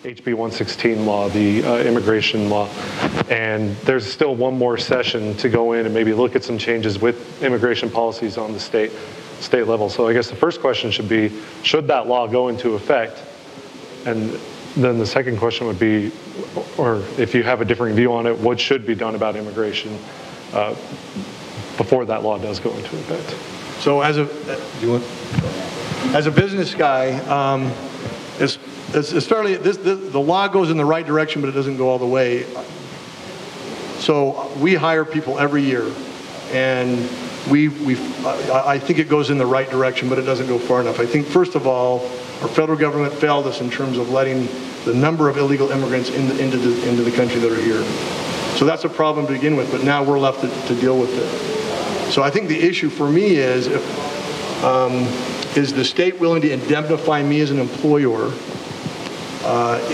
HB 116 law, the immigration law. And there's still one more session to go in and maybe look at some changes with immigration policies on the state level. So I guess the first question should be, should that law go into effect? And then the second question would be, or if you have a differing view on it, what should be done about immigration before that law does go into effect? So as a business guy, it's fairly, the law goes in the right direction, but it doesn't go all the way. So we hire people every year, and I think it goes in the right direction, but it doesn't go far enough. I think, first of all, our federal government failed us in terms of letting the number of illegal immigrants into the country that are here. So that's a problem to begin with, but now we're left to deal with it. So I think the issue for me is, is the state willing to indemnify me as an employer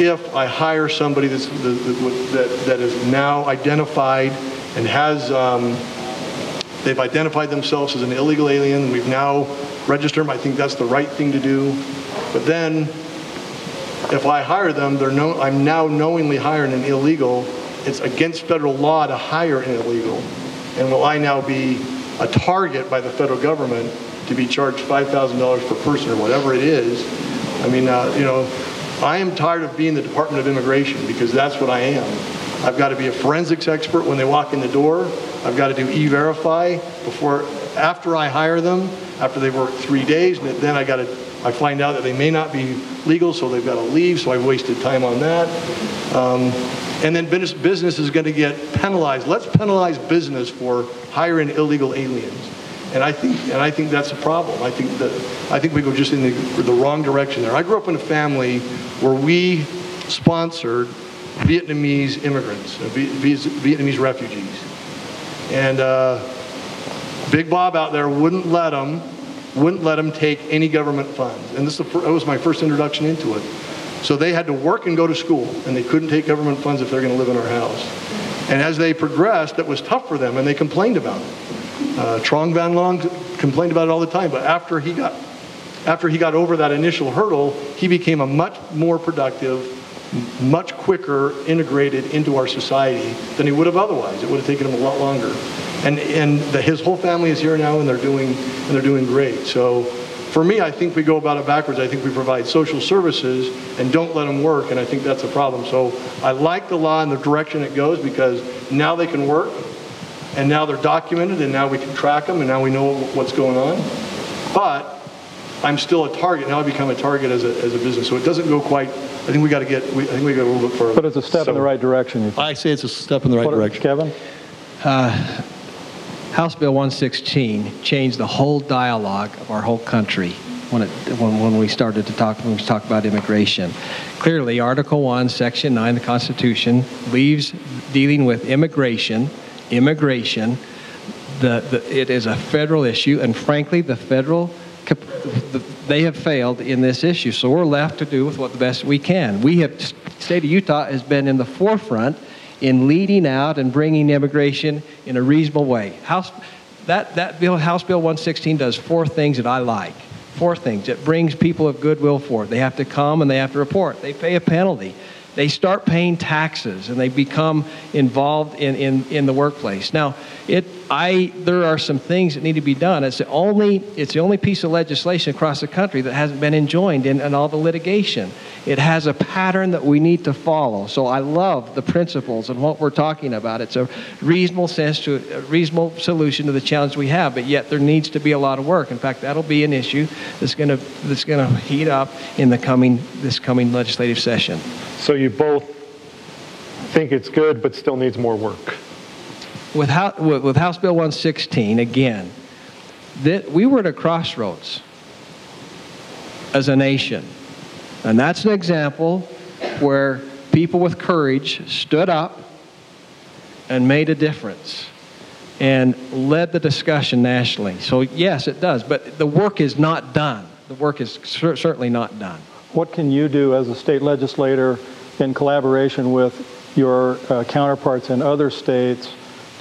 if I hire somebody that is now identified and has, they've identified themselves as an illegal alien, we've now registered them, I think that's the right thing to do. But then, if I hire them, I'm now knowingly hiring an illegal. It's against federal law to hire an illegal. And will I now be a target by the federal government to be charged $5,000 per person or whatever it is? I mean, you know, I am tired of being the Department of Immigration, because that's what I am. I've got to be a forensics expert when they walk in the door. I've got to do E-Verify after I hire them, after they've worked 3 days, and then I find out that they may not be legal, so they've got to leave, so I've wasted time on that. And then business is going to get penalized. Let's penalize business for hiring illegal aliens. And I think that's a problem. I think we go just in the wrong direction there. I grew up in a family where we sponsored Vietnamese immigrants, Vietnamese refugees. And Big Bob out there wouldn't let them take any government funds. And that was my first introduction into it. So they had to work and go to school, and they couldn't take government funds if they're going to live in our house. And as they progressed, that was tough for them, and they complained about it. Trong Van Long complained about it all the time, but after he got over that initial hurdle, he became a much more productive, much quicker integrated into our society than he would have otherwise. It would have taken him a lot longer. And his whole family is here now, and they're doing great. So for me, I think we go about it backwards. I think we provide social services and don't let them work, and I think that's a problem. So I like the law and the direction it goes, because now they can work, and now they're documented, and now we can track them, and now we know what's going on. But I'm still a target. Now I become a target as a business. So it doesn't go quite. I think we got to get. I think we got a little bit further. But it's a step in the right direction. I say it's a step in the right direction. Kevin? House Bill 116 changed the whole dialogue of our whole country when we started to talk about immigration. Clearly, Article 1, Section 9 of the Constitution leaves dealing with immigration. It is a federal issue, and frankly, they have failed in this issue. So we're left to do with what the best we can. The state of Utah has been in the forefront in leading out and bringing immigration in a reasonable way. House Bill 116 does 4 things that I like. 4 things. It brings people of goodwill forward. They have to come and they have to report. They pay a penalty. They start paying taxes, and they become involved in the workplace. Now, there are some things that need to be done. It's the only piece of legislation across the country that hasn't been enjoined in all the litigation. It has a pattern that we need to follow. So I love the principles and what we're talking about. It's a reasonable solution to the challenge we have, but yet there needs to be a lot of work. In fact, that'll be an issue that's going to heat up in this coming legislative session. So you both think it's good, but still needs more work. With House Bill 116, again, we were at a crossroads as a nation. And that's an example where people with courage stood up and made a difference and led the discussion nationally. So yes, it does, but the work is not done. The work is certainly not done. What can you do as a state legislator in collaboration with your counterparts in other states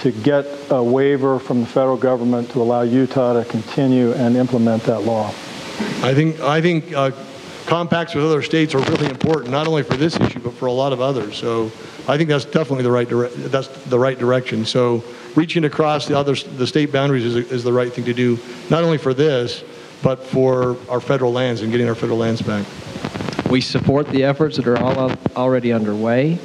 to get a waiver from the federal government to allow Utah to continue and implement that law? I think compacts with other states are really important, not only for this issue, but for a lot of others. So I think that's definitely the right direction. So reaching across the state boundaries is the right thing to do, not only for this, but for our federal lands and getting our federal lands back. We support the efforts that are already underway.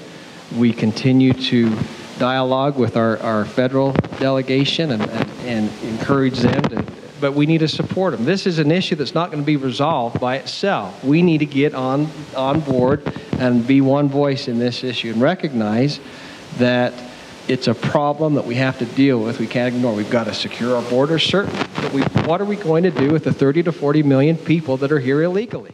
We continue to dialogue with our federal delegation and encourage them to, but we need to support them. This is an issue that's not going to be resolved by itself. We need to get on board and be one voice in this issue and recognize that it's a problem that we have to deal with. We can't ignore. We've got to secure our borders, certainly. But what are we going to do with the 30 to 40 million people that are here illegally?